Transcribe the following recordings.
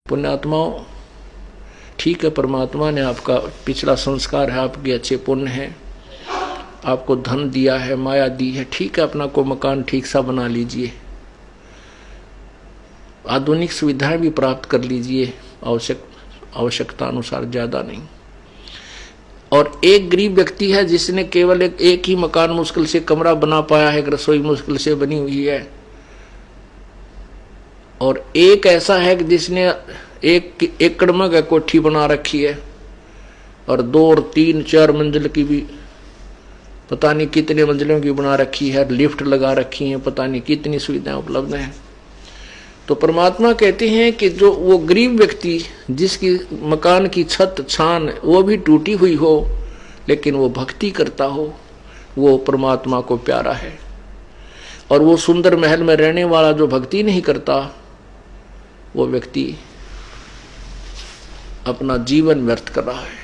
पुण्यात्माओं, ठीक है, परमात्मा ने आपका पिछला संस्कार है, आपके अच्छे पुण्य है, आपको धन दिया है, माया दी है, ठीक है, अपना को मकान ठीक सा बना लीजिए, आधुनिक सुविधाएं भी प्राप्त कर लीजिए, आवश्यकता अनुसार, ज्यादा नहीं। और एक गरीब व्यक्ति है जिसने केवल एक ही मकान मुश्किल से कमरा बना पाया है, रसोई मुश्किल से बनी हुई है, और एक ऐसा है कि जिसने एक एकड़ में कोठी बना रखी है और 2 और 3 4 मंजिल की भी पता नहीं कितने मंजिलों की बना रखी है, लिफ्ट लगा रखी है, पता नहीं कितनी सुविधाएं उपलब्ध हैं। तो परमात्मा कहते हैं कि जो वो गरीब व्यक्ति जिसकी मकान की छत छान वो भी टूटी हुई हो लेकिन वो भक्ति करता हो, वो परमात्मा को प्यारा है। और वो सुंदर महल में रहने वाला जो भक्ति नहीं करता, वो व्यक्ति अपना जीवन व्यर्थ कर रहा है।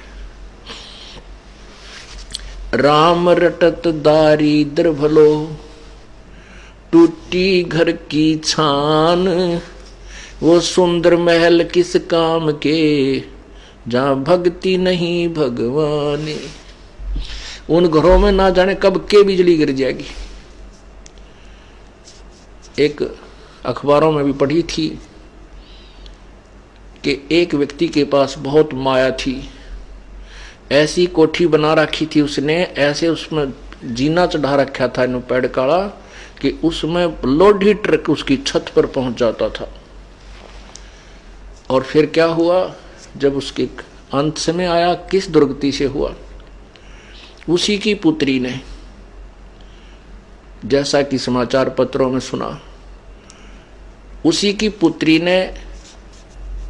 राम रटत दारिद्र भलो, टूटी घर की छान, वो सुंदर महल किस काम के, जहां भक्ति नहीं भगवान। उन घरों में ना जाने कब के बिजली गिर जाएगी। एक अखबारों में भी पढ़ी थी कि एक व्यक्ति के पास बहुत माया थी, ऐसी कोठी बना रखी थी उसने, ऐसे उसमें जीना चढ़ा रखा था इन पेड़ काड़ा कि उसमें लोडी ट्रक उसकी छत पर पहुंच जाता था। और फिर क्या हुआ, जब उसके अंत समय आया, किस दुर्गति से हुआ, उसी की पुत्री ने, जैसा कि समाचार पत्रों में सुना, उसी की पुत्री ने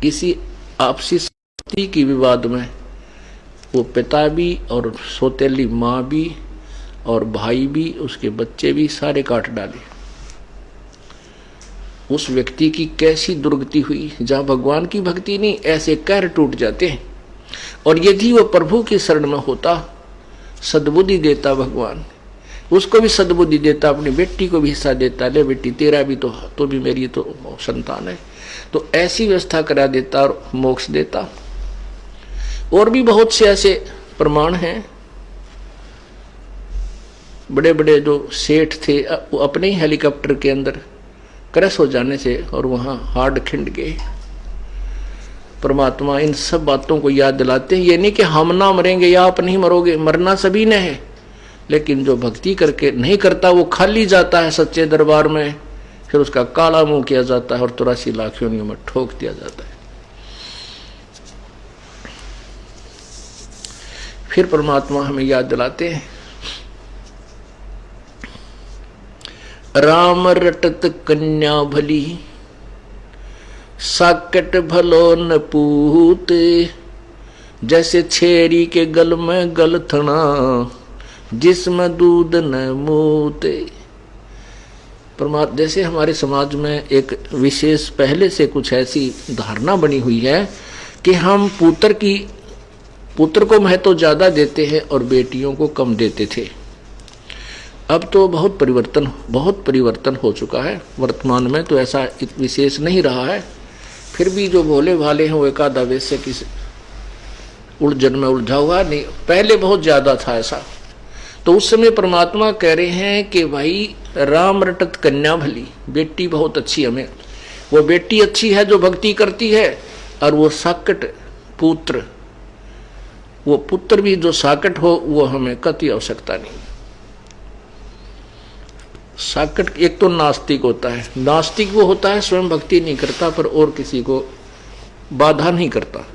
किसी आपसी संपत्ति की विवाद में वो पिता भी और सौतेली माँ भी और भाई भी, उसके बच्चे भी सारे काट डाले। उस व्यक्ति की कैसी दुर्गति हुई। जहां भगवान की भक्ति नहीं, ऐसे कहर टूट जाते हैं। और यदि वो प्रभु की शरण में होता, सद्बुद्धि देता भगवान, उसको भी सद्बुद्धि देता, अपनी बेटी को भी हिस्सा देता, ले बेटी तेरा भी तो भी मेरी तो संतान है, तो ऐसी व्यवस्था करा देता और मोक्ष देता। और भी बहुत से ऐसे प्रमाण हैं। बड़े बड़े जो सेठ थे वो अपने ही हेलीकॉप्टर के अंदर क्रैश हो जाने से और वहां हार्ड खिंड गए। परमात्मा इन सब बातों को याद दिलाते हैं। ये नहीं कि हम ना मरेंगे या आप नहीं मरोगे, मरना सभी ने है, लेकिन जो भक्ति करके नहीं करता वो खाली जाता है सच्चे दरबार में, फिर उसका काला मुंह किया जाता है और 83 लाख योनियों में ठोक दिया जाता है। फिर परमात्मा हमें याद दिलाते हैं, राम रटत कन्या भली, साकट भलो न पूत, जैसे छेरी के गल में गलथना, जिसमें दूध न मूते। परमात्मा, जैसे हमारे समाज में एक विशेष पहले से कुछ ऐसी धारणा बनी हुई है कि हम पुत्र को महत्व ज्यादा देते हैं और बेटियों को कम देते थे। अब तो बहुत परिवर्तन हो चुका है। वर्तमान में तो ऐसा विशेष नहीं रहा है। फिर भी जो भोले भाले हैं वो एकादा वैसे किसी उलझन में उलझा हुआ नहीं, पहले बहुत ज्यादा था ऐसा। तो उस समय परमात्मा कह रहे हैं कि भाई राम रटत कन्या भली, बेटी बहुत अच्छी हमें, वो बेटी अच्छी है जो भक्ति करती है, और वो साकट पुत्र, वो पुत्र भी जो साकट हो वो हमें कति आवश्यकता नहीं। साकट एक तो नास्तिक होता है, नास्तिक वो होता है स्वयं भक्ति नहीं करता पर और किसी को बाधा नहीं करता।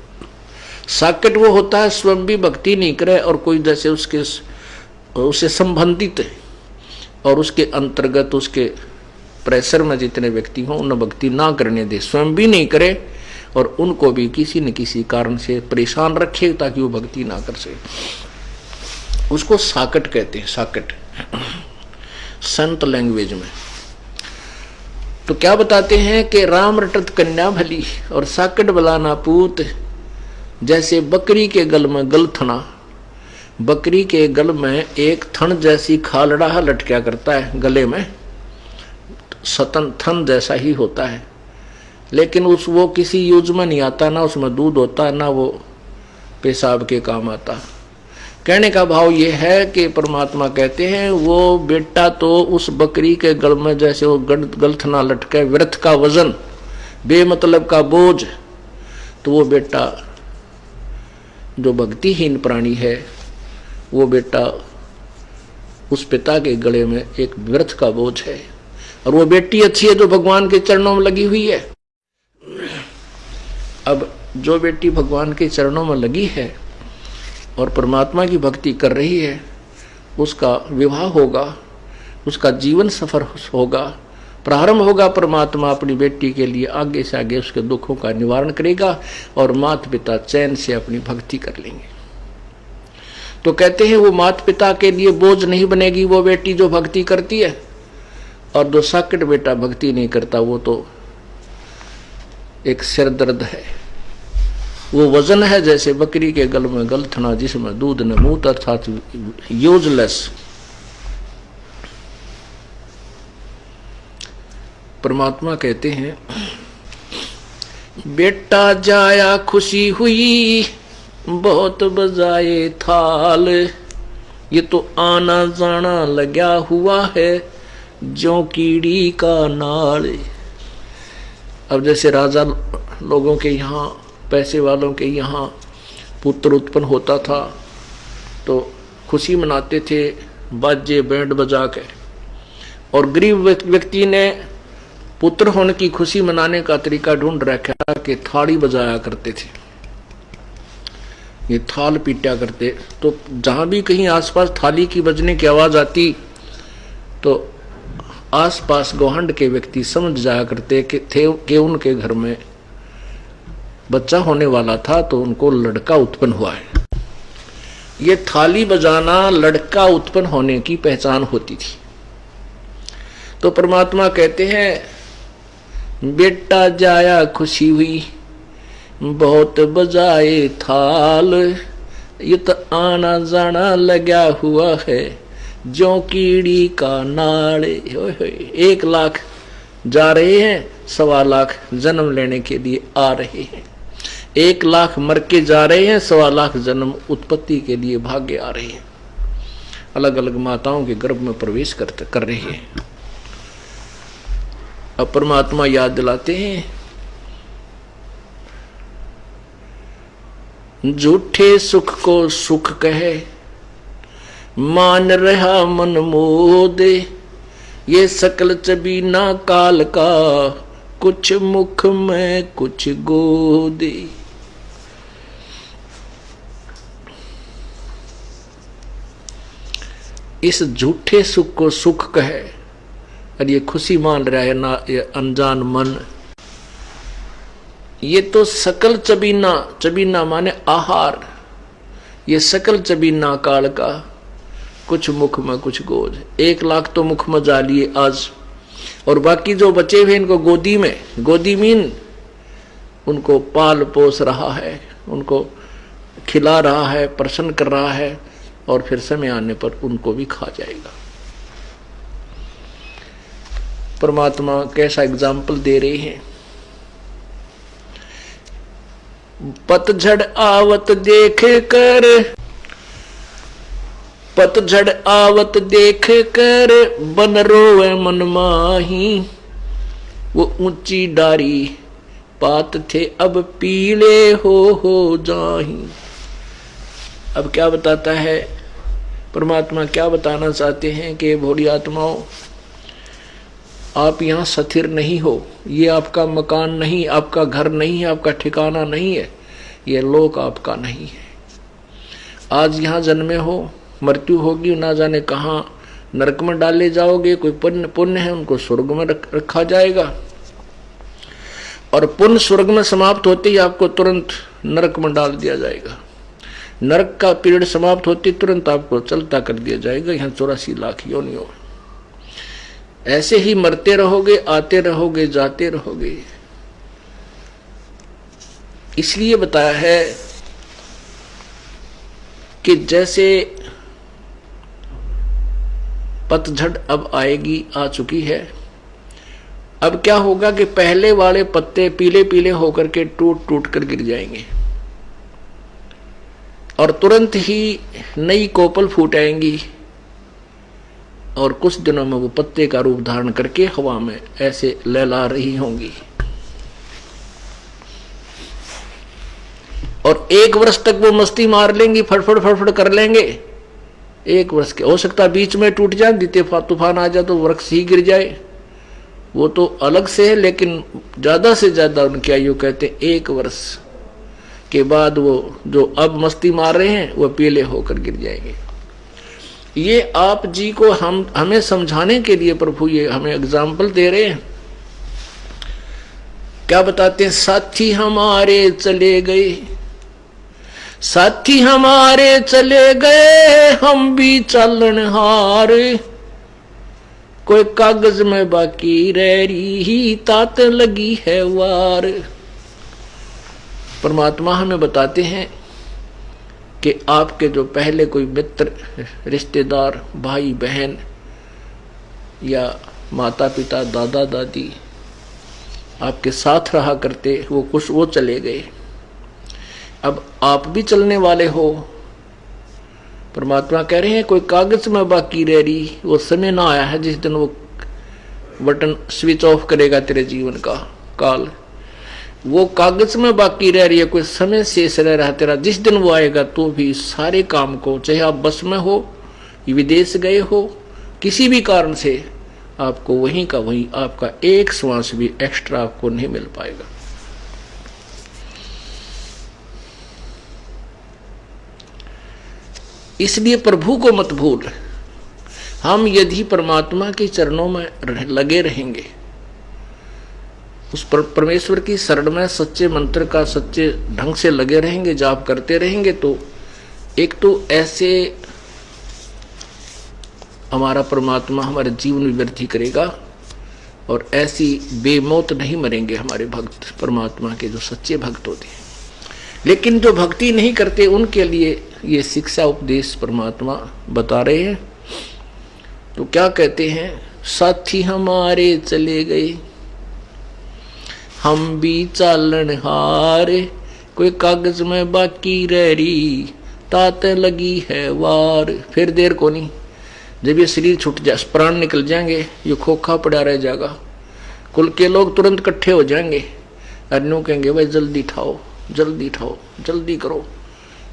साकट वो होता है स्वयं भी भक्ति नहीं करे और कोई जैसे उससे संबंधित है और उसके अंतर्गत उसके प्रेशर में जितने व्यक्ति हों उन्हें भक्ति ना करने दे, स्वयं भी नहीं करे और उनको भी किसी न किसी कारण से परेशान रखे ताकि वो भक्ति ना कर सके। उसको साकट कहते हैं, साकट संत लैंग्वेज में। तो क्या बताते हैं कि राम रटत कन्या भली और साकट भला ना पूत, जैसे बकरी के गल में गलथना, बकरी के गल में एक थन जैसी खालड़ा लटका करता है गले में, सतन थन जैसा ही होता है, लेकिन वो किसी यूज में नहीं आता, ना उसमें दूध होता, ना वो पेशाब के काम आता। कहने का भाव ये है कि परमात्मा कहते हैं वो बेटा तो उस बकरी के गल में जैसे वो गलथना लटके, व्यर्थ का वजन, बेमतलब का बोझ, तो वो बेटा जो भक्तिहीन प्राणी है, वो बेटा उस पिता के गले में एक व्यर्थ का बोझ है। और वो बेटी अच्छी है जो भगवान के चरणों में लगी हुई है। अब जो बेटी भगवान के चरणों में लगी है और परमात्मा की भक्ति कर रही है, उसका विवाह होगा, उसका जीवन सफर होगा, प्रारंभ होगा। परमात्मा अपनी बेटी के लिए आगे से आगे उसके दुखों का निवारण करेगा और माता पिता चैन से अपनी भक्ति कर लेंगे। तो कहते हैं वो माता पिता के लिए बोझ नहीं बनेगी वो बेटी जो भक्ति करती है, और जो साकट बेटा भक्ति नहीं करता वो तो एक सिर दर्द है। वो वजन है जैसे बकरी के गल में गलथना जिसमें दूध न मूत, अर्थात यूजलेस। परमात्मा कहते हैं बेटा जाया खुशी हुई बहुत बजाए थाल, ये तो आना जाना लगा हुआ है जो कीड़ी का नाल। अब जैसे राजा लोगों के यहाँ, पैसे वालों के यहाँ पुत्र उत्पन्न होता था तो खुशी मनाते थे बाजे बैंड बजा के, और गरीब व्यक्ति ने पुत्र होने की खुशी मनाने का तरीका ढूंढ रखा कि थाली बजाया करते थे, ये थाल पीटा करते। तो जहां भी कहीं आसपास थाली की बजने की आवाज आती तो आसपास गोहंड के व्यक्ति समझ जाया करते कि उनके घर में बच्चा होने वाला था, तो उनको लड़का उत्पन्न हुआ है। ये थाली बजाना लड़का उत्पन्न होने की पहचान होती थी। तो परमात्मा कहते हैं बेटा जाया खुशी हुई बहुत बजाए थाल, ये तो आना जाना लगा हुआ है जो कीड़ी का नाड़े। 1 लाख जा रहे हैं, 1.25 लाख जन्म लेने के लिए आ रहे हैं। 1 लाख मर के जा रहे हैं, 1.25 लाख जन्म उत्पत्ति के लिए भागे आ रहे हैं। अलग अलग माताओं के गर्भ में प्रवेश कर रहे हैं। अब परमात्मा याद दिलाते हैं झूठे सुख को सुख कहे मान रहा मन मोदे, ये सकल चबीना काल का कुछ मुख में कुछ गोदे। इस झूठे सुख को सुख कहे और ये खुशी मान रहा है ना, ये अनजान मन। ये तो सकल चबीना, चबीना माने आहार, ये सकल चबीना काल का कुछ मुख में कुछ गोद। 1 लाख तो मुख में जा लिए आज, और बाकी जो बचे हुए इनको गोदी में, गोदी मीन उनको पाल पोस रहा है, उनको खिला रहा है, प्रसन्न कर रहा है, और फिर समय आने पर उनको भी खा जाएगा। परमात्मा कैसा एग्जाम्पल दे रहे हैं। पतझड़ आवत देख कर, पतझड़ आवत देख कर बन रोवे मन माही, वो ऊंची डारी पात थे अब पीले हो जाही। अब क्या बताता है परमात्मा, क्या बताना चाहते हैं कि भोली आत्माओं, आप यहाँ स्थिर नहीं हो, ये आपका मकान नहीं, आपका घर नहीं है, आपका ठिकाना नहीं है, ये लोक आपका नहीं है। आज यहाँ जन्मे हो, मृत्यु होगी, ना जाने कहाँ नरक में डाले जाओगे। कोई पुण्य है उनको स्वर्ग में रखा जाएगा, और पुण्य स्वर्ग में समाप्त होते ही आपको तुरंत नरक में डाल दिया जाएगा। नरक का पीरियड समाप्त होते तुरंत आपको चलता कर दिया जाएगा यहाँ 84 लाख योनियों। ऐसे ही मरते रहोगे, आते रहोगे, जाते रहोगे। इसलिए बताया है कि जैसे पतझड़ अब आएगी, आ चुकी है, अब क्या होगा कि पहले वाले पत्ते पीले पीले होकर के टूट टूट कर गिर जाएंगे और तुरंत ही नई कोपल फूट आएंगी और कुछ दिनों में वो पत्ते का रूप धारण करके हवा में ऐसे लहला रही होंगी। और 1 वर्ष तक वो मस्ती मार लेंगी, फटफट फटफट कर लेंगे। 1 वर्ष के, हो सकता बीच में टूट जाए, द्वितीय तूफान आ जाए तो वृक्ष ही गिर जाए, वो तो अलग से है। लेकिन ज्यादा से ज्यादा उनकी आयु कहते हैं 1 वर्ष के बाद वो जो अब मस्ती मार रहे हैं वो पीले होकर गिर जाएंगे। ये आप जी को हमें समझाने के लिए प्रभु ये हमें एग्जाम्पल दे रहे हैं। क्या बताते हैं? साथी हमारे चले गए, साथी हमारे चले गए, हम भी चलनहार, कोई कागज में बाकी रह रही, तात लगी है वार। परमात्मा हमें बताते हैं कि आपके जो पहले कोई मित्र, रिश्तेदार, भाई बहन या माता पिता, दादा दादी आपके साथ रहा करते, वो चले गए। अब आप भी चलने वाले हो। परमात्मा कह रहे हैं कोई कागज में बाकी रह रही, वो समय ना आया है जिस दिन वो बटन स्विच ऑफ करेगा तेरे जीवन का काल। वो कागज में बाकी रह रही है, कोई समय शेष रह रहा तेरा। जिस दिन वो आएगा तो भी सारे काम को, चाहे आप बस में हो, विदेश गए हो, किसी भी कारण से आपको वहीं का वहीं, आपका एक श्वास भी एक्स्ट्रा आपको नहीं मिल पाएगा। इसलिए प्रभु को मत भूल। हम यदि परमात्मा के चरणों में लगे रहेंगे, उस परमेश्वर की शरण में सच्चे मंत्र का सच्चे ढंग से लगे रहेंगे, जाप करते रहेंगे, तो एक तो ऐसे हमारा परमात्मा हमारे जीवन में वृद्धि करेगा और ऐसी बेमौत नहीं मरेंगे हमारे भक्त, परमात्मा के जो सच्चे भक्त होते हैं। लेकिन जो भक्ति नहीं करते उनके लिए ये शिक्षा उपदेश परमात्मा बता रहे हैं। तो क्या कहते हैं? साथी हमारे चले गए, हम भी चालनहार, कोई कागज में बाकी रह रही, तात लगी है वार। फिर देर को नहीं, जब ये शरीर छूट जाए, प्राण निकल जाएंगे, ये खोखा पड़ा रह जाएगा, कुल के लोग तुरंत इकट्ठे हो जाएंगे, अन्यों कहेंगे भाई जल्दी ठाओ, जल्दी ठाओ, जल्दी करो।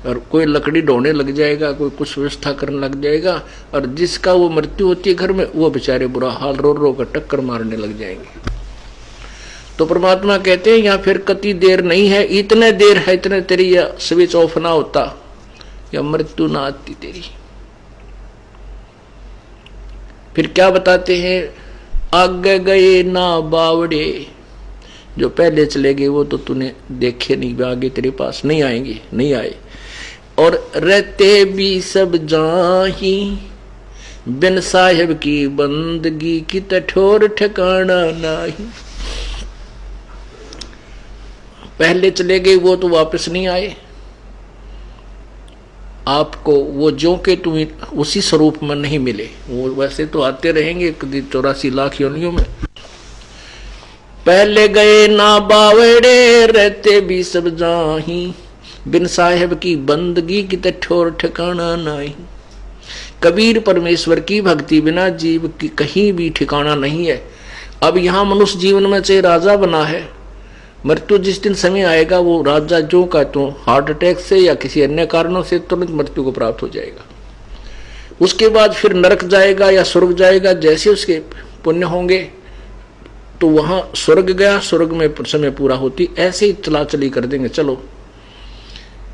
और कोई लकड़ी ढोने लग जाएगा, कोई कुछ व्यवस्था करने लग जाएगा, और जिसका वो मृत्यु होती है घर में, वो बेचारे बुरा हाल रो रो कर टक्कर मारने लग जाएंगे। तो परमात्मा कहते हैं या फिर कति देर नहीं है, इतने देर है, इतने तेरी या स्विच ऑफ ना होता या मृत्यु ना आती तेरी। फिर क्या बताते हैं? आगे गए ना बावड़े, जो पहले चले गए वो तो तूने देखे नहीं, आगे तेरे पास नहीं आएंगे, नहीं आए। और रहते भी सब जाही, बिन साहिब की बंदगी की ठोर ठिकाना नहीं। पहले चले गए वो तो वापस नहीं आए, आपको वो जो के तुम उसी स्वरूप में नहीं मिले। वो वैसे तो आते रहेंगे 84 लाख योनियों में। पहले गए ना बावड़े, रहते भी सब जाही, बिन साहेब की बंदगी की ठोर ठिकाना नहीं। कबीर परमेश्वर की भक्ति बिना जीव की कहीं भी ठिकाना नहीं है। अब यहाँ मनुष्य जीवन में चाहे राजा बना है, मृत्यु जिस दिन समय आएगा वो राजा जो का तो हार्ट अटैक से या किसी अन्य कारणों से तुरंत मृत्यु को प्राप्त हो जाएगा। उसके बाद फिर नरक जाएगा या स्वर्ग जाएगा, जैसे उसके पुण्य होंगे तो वहां स्वर्ग गया, स्वर्ग में समय पूरा होती, ऐसे ही चला चली कर देंगे। चलो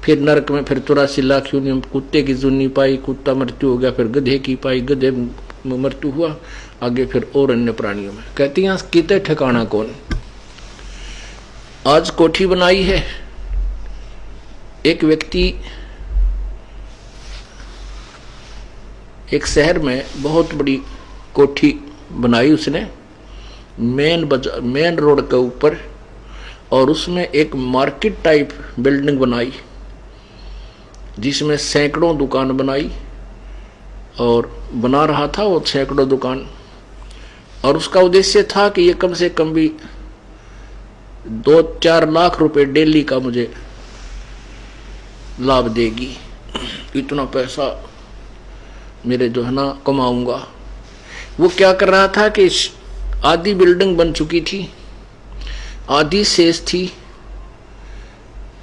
फिर नरक में फिर 84 लाख योनि, कुत्ते की जुन्नी पाई, कुत्ता मृत्यु हो गया, फिर गधे की पाई, गधे में मृत्यु हुआ, आगे फिर और अन्य प्राणियों में। कहती हैं किते ठिकाना कौन। आज कोठी बनाई है, एक व्यक्ति एक शहर में बहुत बड़ी कोठी बनाई उसने, मेन रोड के ऊपर, और उसमें एक मार्केट टाइप बिल्डिंग बनाई जिसमें सैकड़ों दुकान बनाई, और बना रहा था वो सैकड़ों दुकान। और उसका उद्देश्य था कि ये कम से कम भी 2-4 लाख रुपए डेली का मुझे लाभ देगी, इतना पैसा मेरे जो है ना कमाऊंगा। वो क्या कर रहा था कि आधी बिल्डिंग बन चुकी थी, आधी शेष थी,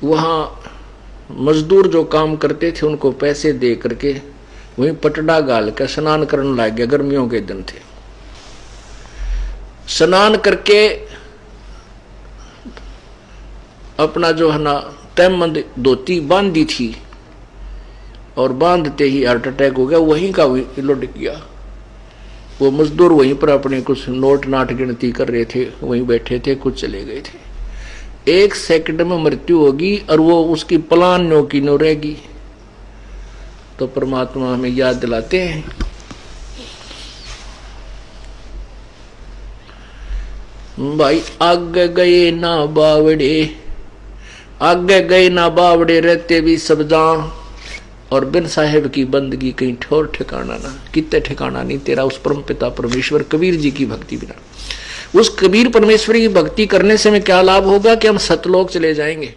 वहां मजदूर जो काम करते थे उनको पैसे दे करके वहीं पटड़ा गाल कर स्नान करने लग गया। गर्मियों के दिन थे, स्नान करके अपना जो है ना तहमंद धोती बांधी थी और बांधते ही हार्ट अटैक हो गया, वहीं का वहीं लुढ़क गया। वो मजदूर वहीं पर अपने कुछ नोट नाट गिनती कर रहे थे, वहीं बैठे थे, कुछ चले गए थे। 1 सेकंड में मृत्यु होगी और वो उसकी प्लान नो की नो रहेगी। तो परमात्मा हमें याद दिलाते हैं, भाई आगे गए ना बावड़े, आगे गए ना बावड़े रहते भी सब जान, और बिन साहेब की बंदगी कहीं ठोर ठिकाना ना, कितने ठिकाना नहीं तेरा उस परम पिता परमेश्वर कबीर जी की भक्ति बिना। उस कबीर परमेश्वर की भक्ति करने से हमें क्या लाभ होगा कि हम सतलोक चले जाएंगे।